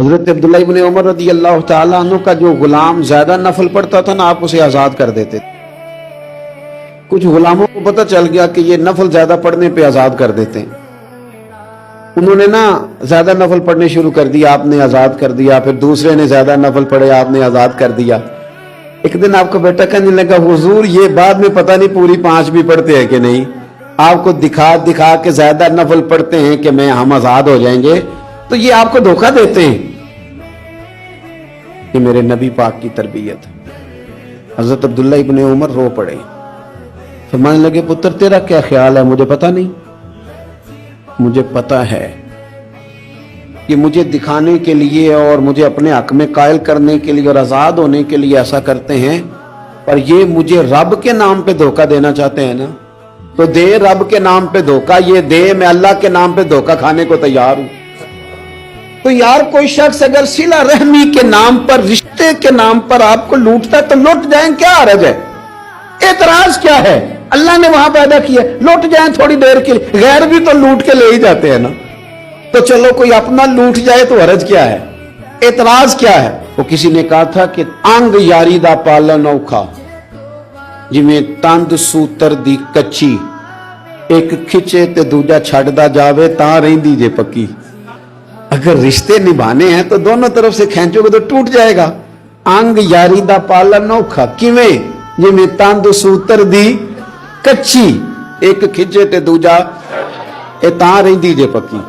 حضرت عبداللہ ابن عمر رضی اللہ تعالیٰ عنہ کا جو غلام زیادہ نفل پڑھتا تھا نا، آپ اسے آزاد کر دیتے تھے۔ کچھ غلاموں کو پتہ چل گیا کہ یہ نفل زیادہ پڑھنے پہ آزاد کر دیتے ہیں، انہوں نے نا زیادہ نفل پڑھنے شروع کر دیا، آپ نے آزاد کر دیا، پھر دوسرے نے زیادہ نفل پڑھے، آپ نے آزاد کر دیا۔ ایک دن آپ کا بیٹا کہنے لگا حضور یہ بعد میں پتہ نہیں پوری 5 بھی پڑھتے ہیں کہ نہیں، آپ کو دکھا دکھا کے زیادہ نفل پڑھتے ہیں کہ ہم آزاد ہو جائیں گے، تو یہ آپ کو دھوکہ دیتے ہیں۔ یہ میرے نبی پاک کی تربیت۔ حضرت عبداللہ ابن عمر رو پڑے، فرمانے لگے پتر تیرا کیا خیال ہے؟ مجھے پتہ نہیں، مجھے پتہ ہے کہ مجھے دکھانے کے لیے اور مجھے اپنے حق میں قائل کرنے کے لیے اور آزاد ہونے کے لیے ایسا کرتے ہیں، پر یہ مجھے رب کے نام پہ دھوکہ دینا چاہتے ہیں نا، تو دے رب کے نام پہ دھوکہ، یہ دے، میں اللہ کے نام پہ دھوکہ کھانے کو تیار ہوں۔ تو یار کوئی شخص اگر صلہ رحمی کے نام پر، رشتے کے نام پر آپ کو لوٹتا تو لوٹ جائیں، کیا حرج ہے؟ اعتراض کیا ہے؟ اللہ نے وہاں پیدا کیا، لوٹ جائیں تھوڑی دیر کے لیے، غیر بھی تو لوٹ کے لے ہی جاتے ہیں نا، تو چلو کوئی اپنا لوٹ جائے تو حرج کیا ہے؟ اعتراض کیا ہے؟ وہ کسی نے کہا تھا کہ انگ یاری دا پالن اوکھا جویں تند سوتر دی کچی، ایک کھچے تے دوجا چھڑدا جاوے تاں رہندی جے پکی۔ اگر رشتے نبھانے ہیں تو دونوں طرف سے کھینچو گے تو ٹوٹ جائے گا۔ انگ یاری دا پالن اوکھا کیویں؟ جویں تند سوتر دی کچی، ایک کھچے تے دوجا اے تاں رہندی جے پکی۔